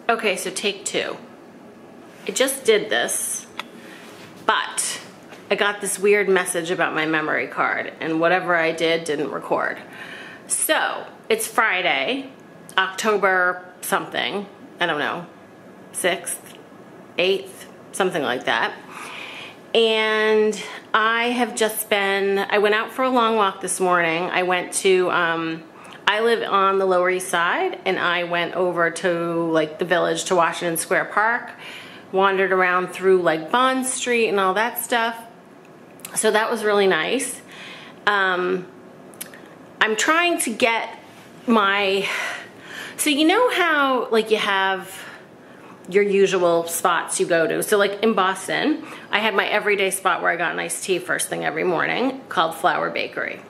Okay, so take two. I just did this, but I got this weird message about my memory card, and whatever I did didn't record. So, it's Friday, October something, I don't know, 6th, 8th, something like that. And I have just been, I went out for a long walk this morning. I went to, I live on the Lower East Side, and I went over to like the Village to Washington Square Park, wandered around through like Bond Street and all that stuff. So that was really nice. I'm trying to get my, so you know how like you have your usual spots you go to. So like in Boston, I had my everyday spot where I got an iced tea first thing every morning called Flower Bakery.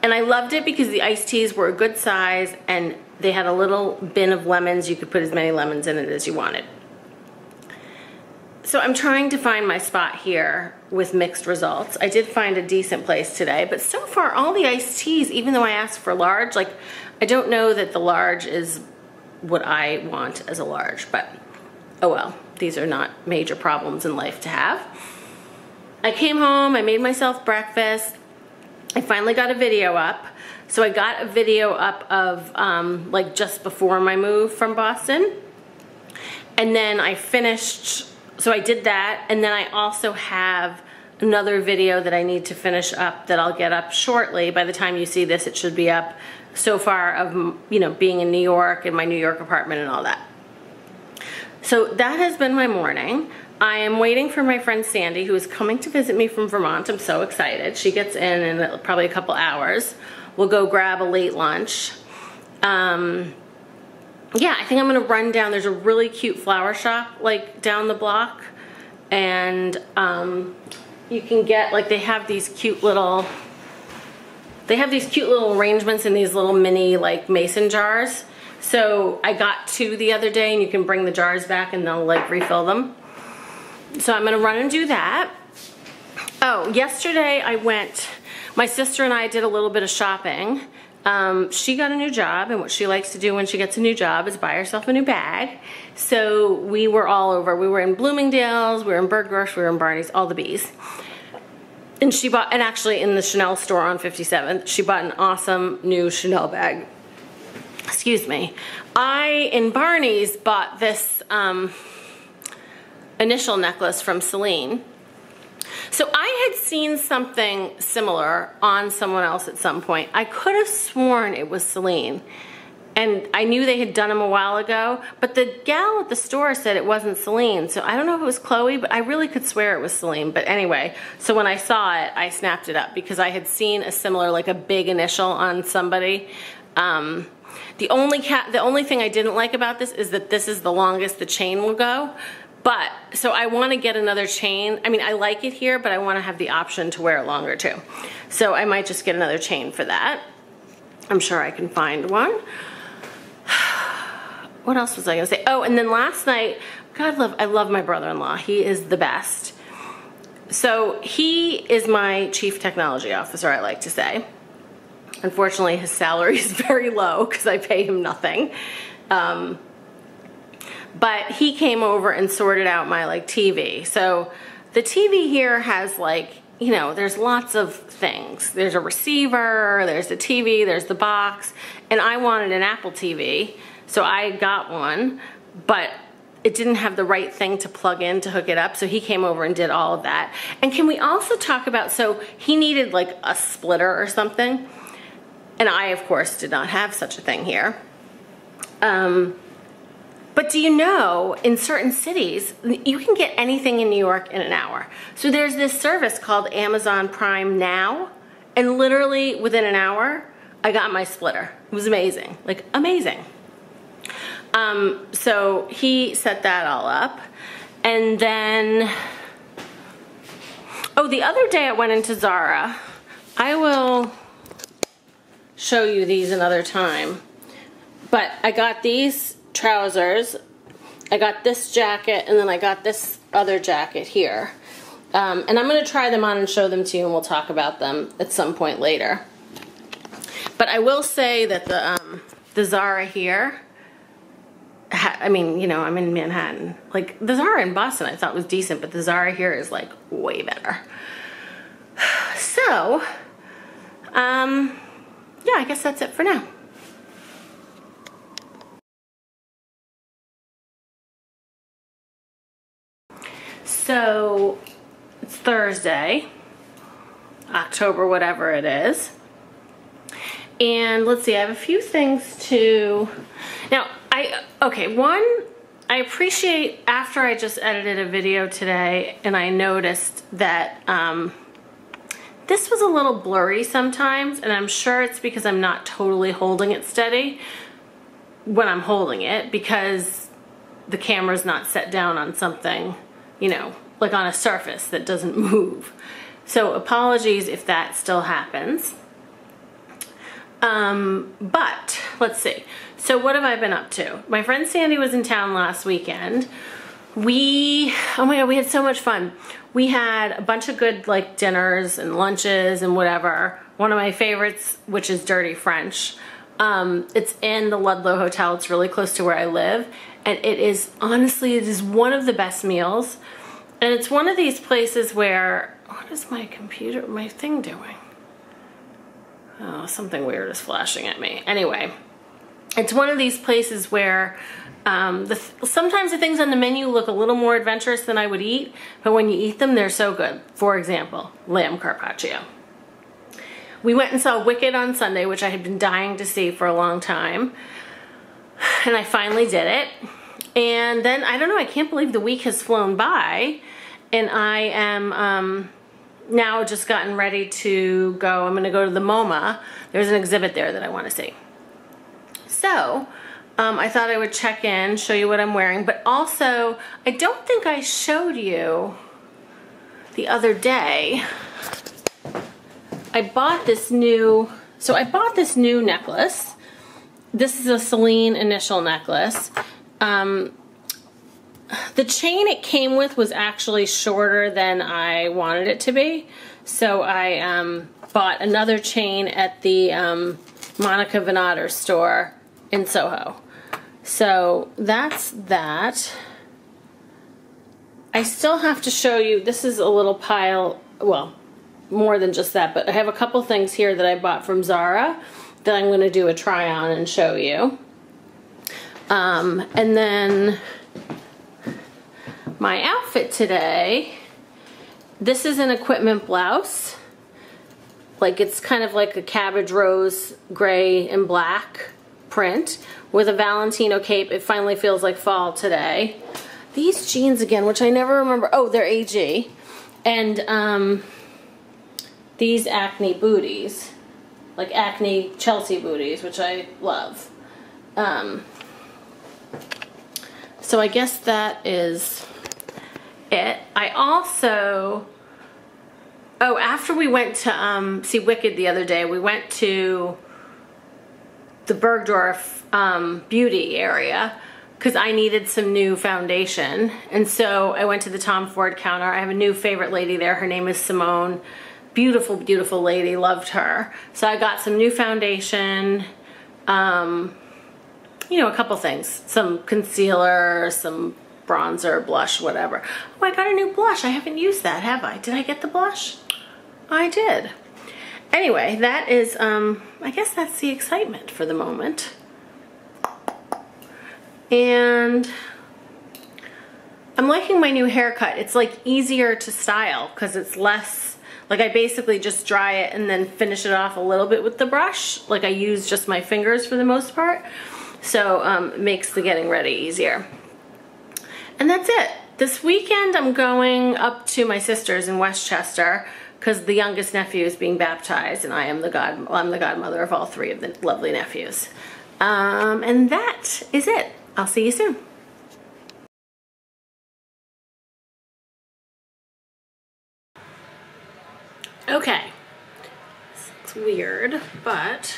And I loved it because the iced teas were a good size and they had a little bin of lemons. You could put as many lemons in it as you wanted. So I'm trying to find my spot here with mixed results. I did find a decent place today, but so far all the iced teas, even though I asked for large, like I don't know that the large is what I want as a large, but oh well, these are not major problems in life to have. I came home, I made myself breakfast. I finally got a video up. So I got a video up of like just before my move from Boston. And then I finished, so I did that. And then I also have another video that I need to finish up that I'll get up shortly. By the time you see this, it should be up so far of, you know, being in New York and my New York apartment and all that. So that has been my morning. I am waiting for my friend Sandy, who is coming to visit me from Vermont. I'm so excited. She gets in probably a couple hours. We'll go grab a late lunch. Yeah, I think I'm gonna run down. There's a really cute flower shop like down the block. And you can get, like they have these cute little arrangements in these little mini like mason jars. So I got 2 the other day and you can bring the jars back and they'll like refill them. So I'm gonna run and do that. Oh, yesterday I went, my sister and I did a little bit of shopping. She got a new job, and what she likes to do when she gets a new job is buy herself a new bag. So we were all over. We were in Bloomingdale's, we were in Bergdorf's, we were in Barney's, all the B's. And she bought, and actually in the Chanel store on 57th, she bought an awesome new Chanel bag. Excuse me. I, in Barney's, bought this initial necklace from Celine. So I had seen something similar on someone else at some point. I could have sworn it was Celine. And I knew they had done them a while ago, but the gal at the store said it wasn't Celine. So I don't know if it was Chloe, but I really could swear it was Celine. But anyway, so when I saw it, I snapped it up because I had seen a similar, like a big initial on somebody. The only thing I didn't like about this is that this is the longest the chain will go. But, so I want to get another chain. I mean, I like it here, but I want to have the option to wear it longer too. So I might just get another chain for that. I'm sure I can find one. What else was I going to say? Oh, and then last night, I love my brother-in-law. He is the best. So he is my chief technology officer, I like to say. Unfortunately, his salary is very low because I pay him nothing. But he came over and sorted out my like TV. So the TV here has like, you know, there's lots of things. There's a receiver, there's the TV, there's the box, and I wanted an Apple TV, so I got one, but it didn't have the right thing to plug in to hook it up, so he came over and did all of that. And can we also talk about, so he needed like a splitter or something, and I, of course, did not have such a thing here. But do you know, in certain cities, you can get anything in New York in an hour. So there's this service called Amazon Prime Now, and literally within an hour, I got my splitter. It was amazing, like amazing. So he set that all up. And then, oh, the other day I went into Zara. I will show you these another time. But I got these trousers, I got this jacket, and then I got this other jacket here. And I'm going to try them on and show them to you, and we'll talk about them at some point later. But I will say that the Zara here I mean, you know, I'm in Manhattan. Like, the Zara in Boston I thought was decent, but the Zara here is like way better. So, yeah, I guess that's it for now. So, it's Thursday, October, whatever it is. And let's see, I have a few things to, now, one, I appreciate after I just edited a video today and I noticed that this was a little blurry sometimes, and I'm sure it's because I'm not totally holding it steady when I'm holding it, because the camera's not set down on something, you know, like on a surface that doesn't move. So apologies if that still happens. But let's see. So what have I been up to? My friend Sandy was in town last weekend. Oh my God, we had so much fun. We had a bunch of good like dinners and lunches and whatever. One of my favorites, which is Dirty French. It's in the Ludlow Hotel. It's really close to where I live. And it is, honestly, it is one of the best meals. And it's one of these places where, what is my thing doing? Oh, something weird is flashing at me. Anyway, it's one of these places where sometimes the things on the menu look a little more adventurous than I would eat, but when you eat them, they're so good. For example, lamb carpaccio. We went and saw Wicked on Sunday, which I had been dying to see for a long time, and I finally did it. And then, I don't know, I can't believe the week has flown by, and I am now just gotten ready to go. I'm gonna go to the MOMA. There's an exhibit there that I wanna see. So, I thought I would check in, show you what I'm wearing, but also, I don't think I showed you the other day. I bought this new necklace. This is a Celine initial necklace. The chain it came with was actually shorter than I wanted it to be. So I bought another chain at the Monica Vinader store in Soho. So that's that. I still have to show you, this is a little pile, well, more than just that, but I have a couple things here that I bought from Zara that I'm going to do a try on and show you. And then my outfit today, this is an equipment blouse. Like, it's kind of like a cabbage rose gray and black print with a Valentino cape. It finally feels like fall today. These jeans again, which I never remember. Oh, they're AG. And these Acne booties, like Acne Chelsea booties, which I love. So I guess that is it. I also, after we went to see Wicked the other day, we went to the Bergdorf beauty area because I needed some new foundation. And so I went to the Tom Ford counter. I have a new favorite lady there. Her name is Simone. Beautiful, beautiful lady. Loved her. So I got some new foundation, you know, a couple things. Some concealer, some bronzer, blush, whatever. Oh, I got a new blush. I haven't used that, have I? Did I get the blush? I did. Anyway, that is, I guess that's the excitement for the moment. And I'm liking my new haircut. It's like easier to style because it's less, like I basically just dry it and then finish it off a little bit with the brush. Like I use just my fingers for the most part. So it makes the getting ready easier. And that's it. This weekend I'm going up to my sister's in Westchester because the youngest nephew is being baptized and I'm the godmother of all three of the lovely nephews. And that is it. I'll see you soon. Okay. It's weird, but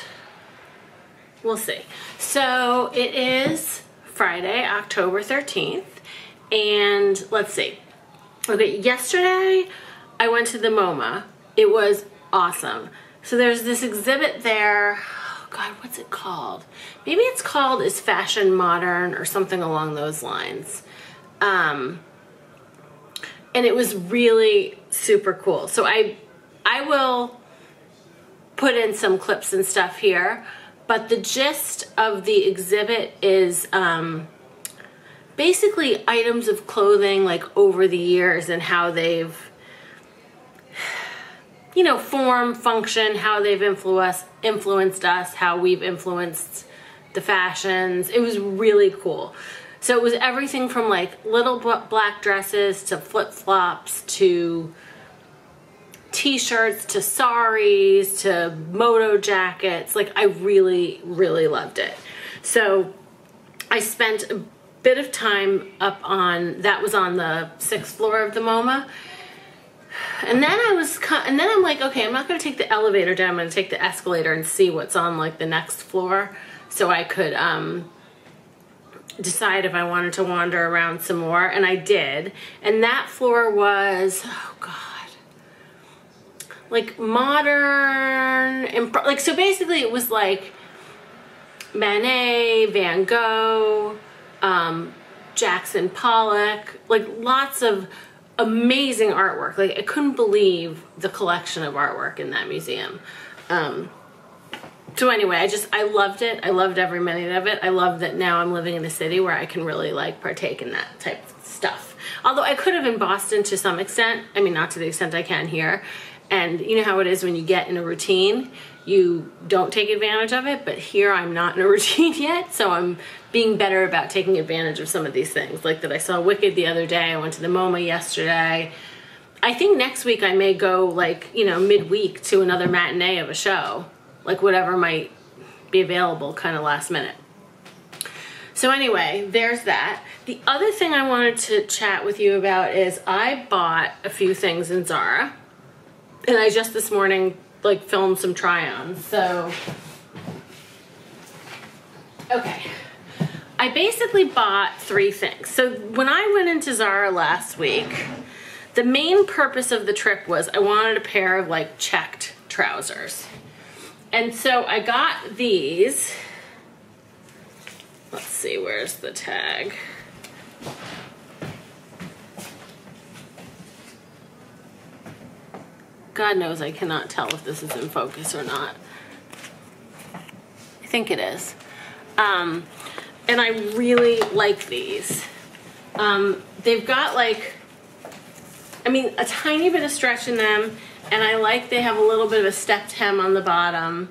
we'll see. So it is Friday, October 13th, and let's see. Okay, yesterday I went to the MoMA. It was awesome. So there's this exhibit there. Oh God, what's it called? Maybe it's called Is Fashion Modern or something along those lines. And it was really super cool. So I will put in some clips and stuff here, but the gist of the exhibit is basically items of clothing like over the years and how they've, you know, form, function, how they've influenced us, how we've influenced the fashions. It was really cool. So it was everything from like little black dresses to flip-flops to t-shirts to saris to moto jackets. Like, I really, really loved it. So I spent a bit of time up on, that was on the 6th floor of the MoMA. And then I'm like, okay, I'm not going to take the elevator down. I'm going to take the escalator and see what's on like the next floor, so I could decide if I wanted to wander around some more. And I did. And that floor was, oh God, like modern, like, so basically it was like Manet, Van Gogh, Jackson Pollock, like lots of amazing artwork. Like, I couldn't believe the collection of artwork in that museum. So anyway, I loved it. I loved every minute of it. I love that now I'm living in a city where I can really like partake in that type of stuff. Although I could have in Boston to some extent. I mean, not to the extent I can here. And you know how it is when you get in a routine, you don't take advantage of it. But here I'm not in a routine yet, so I'm being better about taking advantage of some of these things. Like that I saw Wicked the other day. I went to the MoMA yesterday. I think next week I may go, like, you know, midweek to another matinee of a show. Like whatever might be available kind of last minute. So anyway, there's that. The other thing I wanted to chat with you about is I bought a few things in Zara. And I just this morning like filmed some try-ons. So, okay. I basically bought 3 things. So when I went into Zara last week, the main purpose of the trip was I wanted a pair of like checked trousers. And so I got these. Let's see, where's the tag? God knows I cannot tell if this is in focus or not. I think it is. And I really like these. They've got like, I mean, a tiny bit of stretch in them, and I like they have a little bit of a stepped hem on the bottom.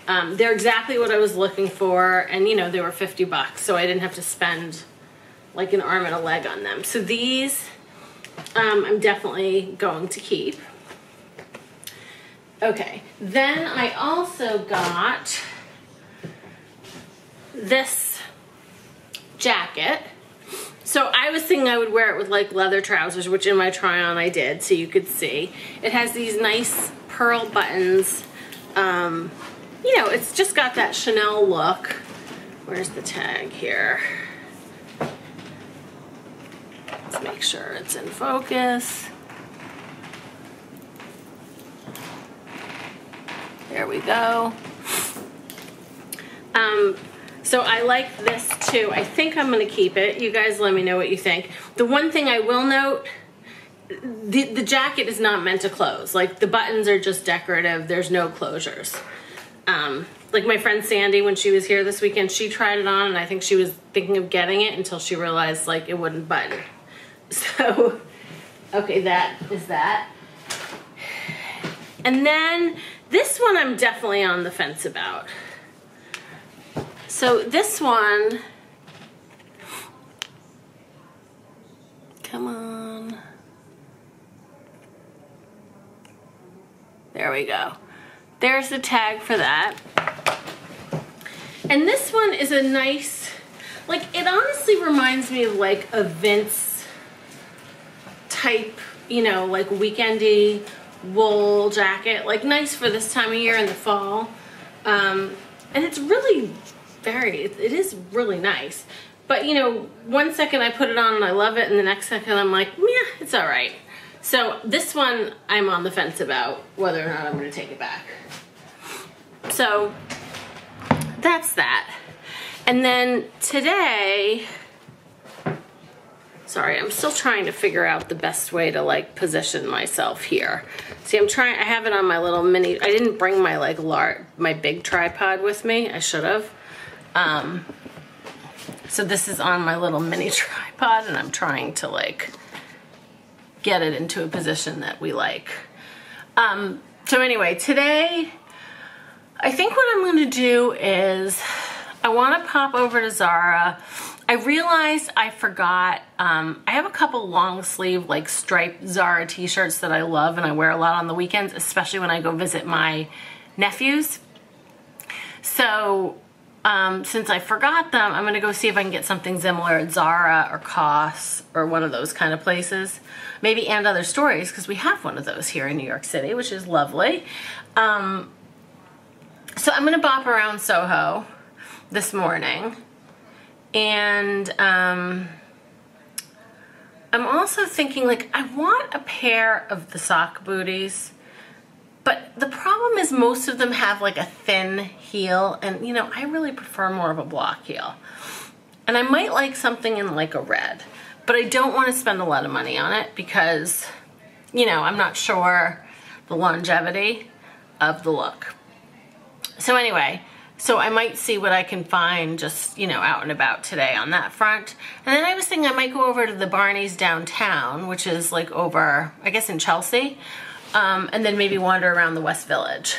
They're exactly what I was looking for, and you know, they were $50, so I didn't have to spend like an arm and a leg on them. So these, I'm definitely going to keep. Okay, then I also got this jacket. So I was thinking I would wear it with like leather trousers, which in my try-on I did, so you could see. It has these nice pearl buttons. You know, it's just got that Chanel look. Where's the tag here? Let's make sure it's in focus. There we go. So I like this too. I think I'm gonna keep it. You guys let me know what you think. The one thing I will note, the jacket is not meant to close. Like the buttons are just decorative. There's no closures. Like my friend Sandy, when she was here this weekend, she tried it on and I think she was thinking of getting it until she realized like it wouldn't button. So, okay, that is that. And then this one I'm definitely on the fence about. So this one, come on. There we go. There's the tag for that. And this one is a nice, like, it honestly reminds me of like a Vince type, you know, like weekendy wool jacket, like nice for this time of year in the fall. And it's really it is really nice. But you know, one second I put it on and I love it, and the next second I'm like, yeah, it's all right. So this one I'm on the fence about whether or not I'm gonna take it back. So that's that. And then today, sorry, I'm still trying to figure out the best way to like position myself here. See, I have it on my little mini, I didn't bring my like my big tripod with me. I should have. So this is on my little mini tripod, and I'm trying to like get it into a position that we like. So anyway, today, I think what I'm gonna do is, I wanna pop over to Zara. I realized I forgot, I have a couple long sleeve like striped Zara t-shirts that I love and I wear a lot on the weekends, especially when I go visit my nephews. So since I forgot them, I'm gonna go see if I can get something similar at Zara or COS or one of those kind of places. Maybe And Other Stories, because we have one of those here in New York City, which is lovely. So I'm gonna bop around Soho this morning. And I'm also thinking, like, I want a pair of the sock booties, but the problem is most of them have like a thin heel, and you know, I really prefer more of a block heel. And I might like something in like a red, but I don't want to spend a lot of money on it because, you know, I'm not sure the longevity of the look. So anyway, so I might see what I can find just, you know, out and about today on that front. And then I was thinking I might go over to the Barney's downtown, which is like over, I guess, in Chelsea, and then maybe wander around the West Village.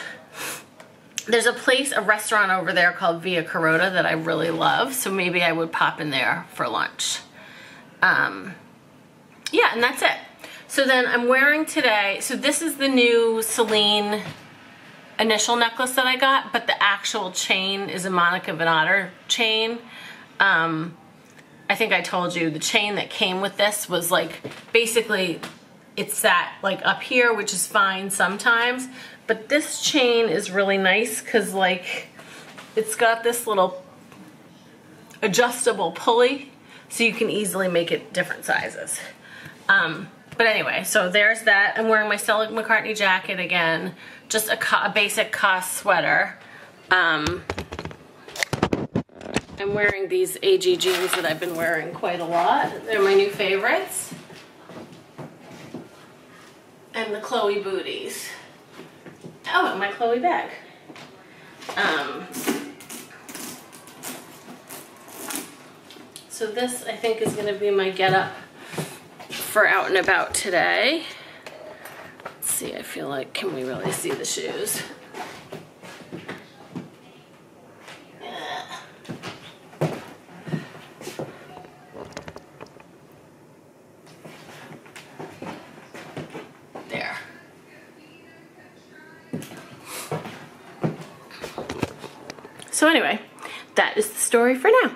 There's a place, a restaurant over there called Via Carota that I really love, so maybe I would pop in there for lunch. Yeah, and that's it. So then I'm wearing today, so this is the new Celine initial necklace that I got, but the actual chain is a Monica Vinader chain. I think I told you the chain that came with this was like, basically it sat like up here, which is fine sometimes, but this chain is really nice because like it's got this little adjustable pulley so you can easily make it different sizes. But anyway, so there's that. I'm wearing my Stella McCartney jacket again, just a basic COS sweater. I'm wearing these AG jeans that I've been wearing quite a lot. They're my new favorites. And the Chloe booties. Oh, and my Chloe bag. So this, I think, is gonna be my getup for out and about today. Let's see, I feel like, can we really see the shoes? There. So anyway, that is the story for now.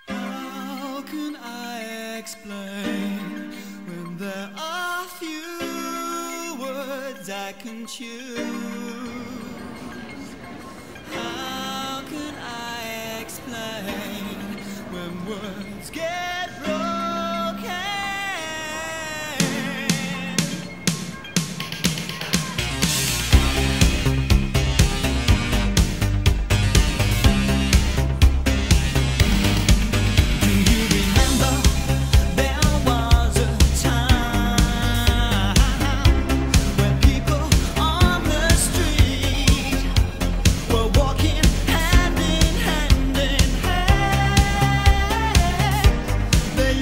How can I explain when there are few words I can choose? How can I explain when words get broken? They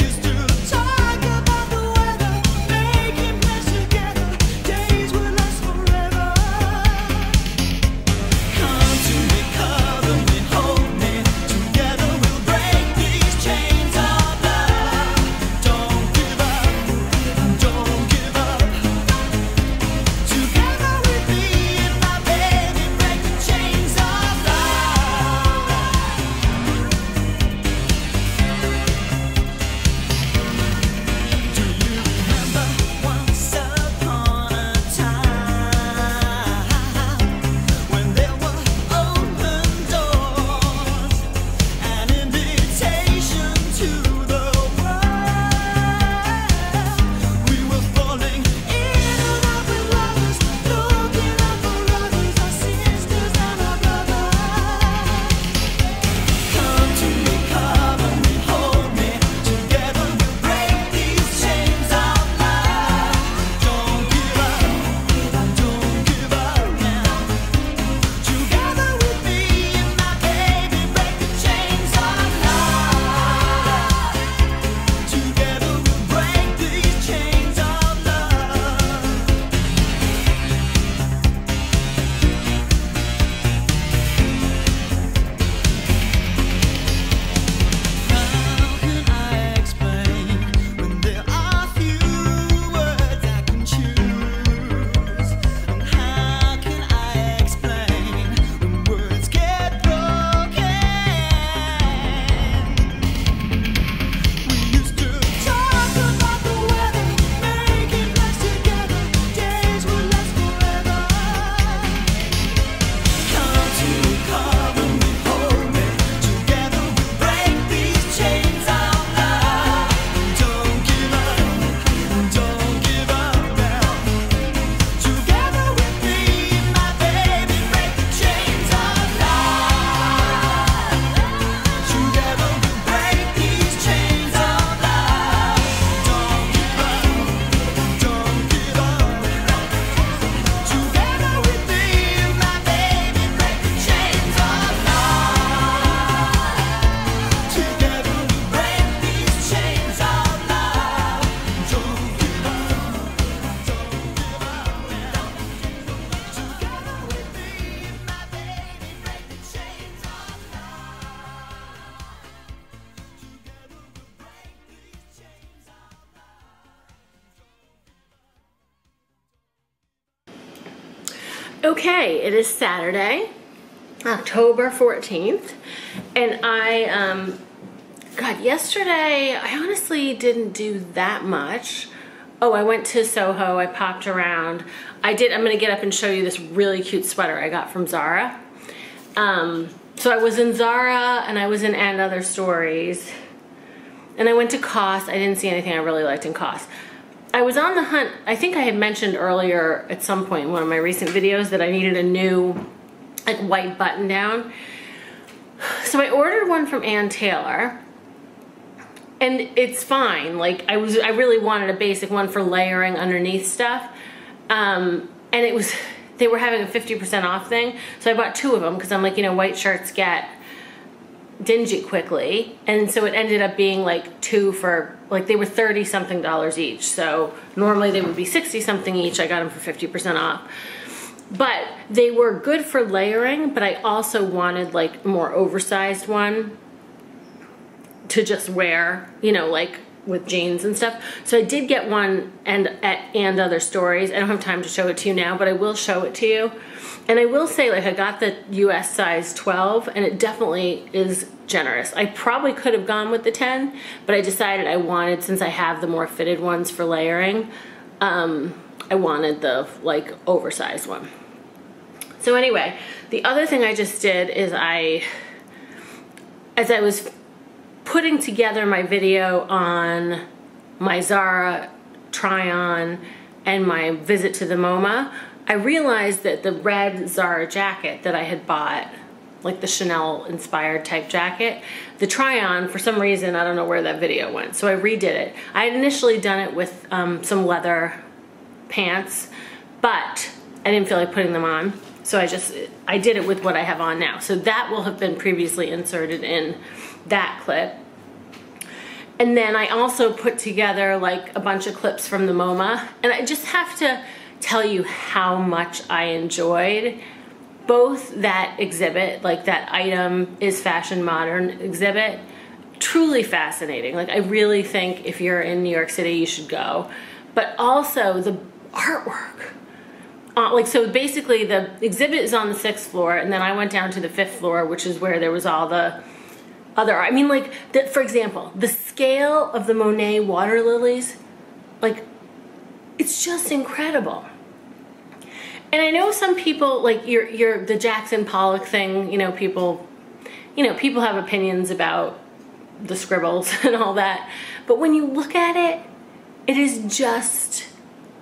Okay, it is Saturday, October 14th, and God, yesterday I honestly didn't do that much. Oh, I went to Soho, I popped around. I'm gonna get up and show you this really cute sweater I got from Zara. So I was in Zara and I was in And Other Stories, and I went to COS. I didn't see anything I really liked in COS. I was on the hunt. I think I had mentioned earlier at some point in one of my recent videos that I needed a new like white button down. So I ordered one from Ann Taylor, and it's fine. Like I really wanted a basic one for layering underneath stuff. And they were having a 50% off thing. So I bought 2 of them because I'm like, you know, white shirts get dingy quickly. And so it ended up being like 2 for, like they were $30 something each. So normally they would be 60 something each. I got them for 50% off. But they were good for layering, but I also wanted like a more oversized one to just wear, you know, like with jeans and stuff. So I did get one and Other Stories. I don't have time to show it to you now, but I will show it to you. And I will say, like, I got the US size 12, and it definitely is generous. I probably could have gone with the 10, but I decided I wanted, since I have the more fitted ones for layering, I wanted the, like, oversized one. So anyway, the other thing I just did is as I was putting together my video on my Zara try-on and my visit to the MoMA, I realized that the red Zara jacket that I had bought, like the Chanel inspired type jacket, the try-on, for some reason, I don't know where that video went, so I redid it. I had initially done it with some leather pants, but I didn't feel like putting them on, so I did it with what I have on now. So that will have been previously inserted in that clip. And then I also put together like a bunch of clips from the MoMA, and I just have to tell you how much I enjoyed both that exhibit, like that Item is Fashion Modern exhibit. Truly fascinating. Like I really think if you're in New York City you should go. But also the artwork. So basically the exhibit is on the 6th floor, and then I went down to the 5th floor, which is where there was all the other art. I mean, like, for example, the scale of the Monet water lilies, like, it's just incredible. And I know some people, like, the Jackson Pollock thing, people have opinions about the scribbles and all that. But when you look at it, it is just,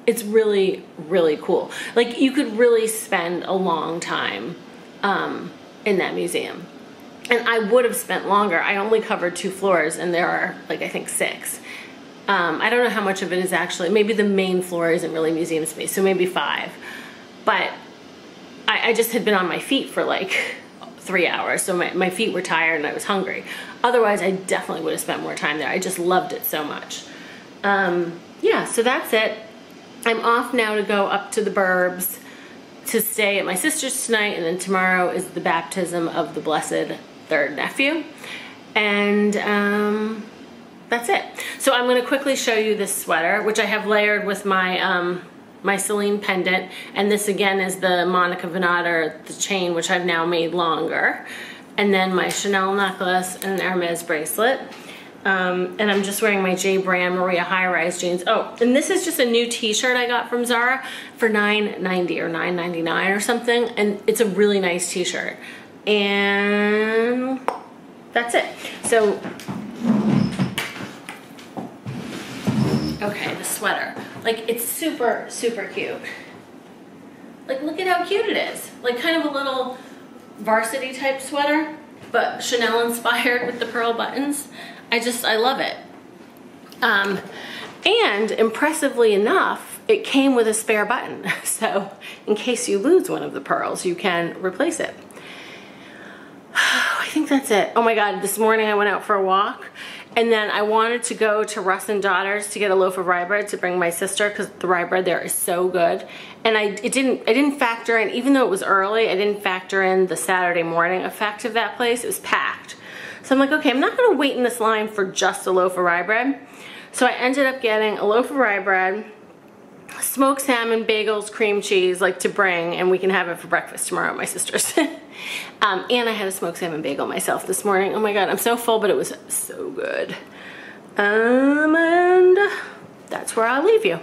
it's really, really cool. Like, you could really spend a long time in that museum. And I would have spent longer. I only covered 2 floors, and there are, like, I think 6. I don't know how much of it is actually, maybe the main floor isn't really museum space, so maybe 5. But I just had been on my feet for like 3 hours, so my feet were tired and I was hungry. Otherwise, I definitely would have spent more time there. I just loved it so much. Yeah, so that's it. I'm off now to go up to the burbs to stay at my sister's tonight, and then tomorrow is the baptism of the blessed 3rd nephew. And that's it. So I'm going to quickly show you this sweater, which I have layered with my my Celine pendant, and this again is the Monica Vinader, the chain, which I've now made longer, and then my Chanel necklace and an Hermes bracelet. And I'm just wearing my J. Brand Maria high-rise jeans. Oh, and this is just a new t-shirt I got from Zara for $9.90 or $9.99 or something, and it's a really nice t-shirt. And that's it. So, okay, the sweater. Like, it's super, super cute. Like, look at how cute it is. Like, kind of a little varsity type sweater, but Chanel inspired with the pearl buttons. I love it. And impressively enough, it came with a spare button. So in case you lose one of the pearls, you can replace it. I think that's it. Oh my God, this morning I went out for a walk, and then I wanted to go to Russ and Daughters to get a loaf of rye bread to bring my sister, because the rye bread there is so good. And I didn't factor in, even though it was early, I didn't factor in the Saturday morning effect of that place. It was packed. So I'm like, okay, I'm not gonna wait in this line for just a loaf of rye bread. So I ended up getting a loaf of rye bread, smoked salmon, bagels, cream cheese, like to bring, and we can have it for breakfast tomorrow at my sister's. And I had a smoked salmon bagel myself this morning. Oh my God, I'm so full, but it was so good. And that's where I'll leave you.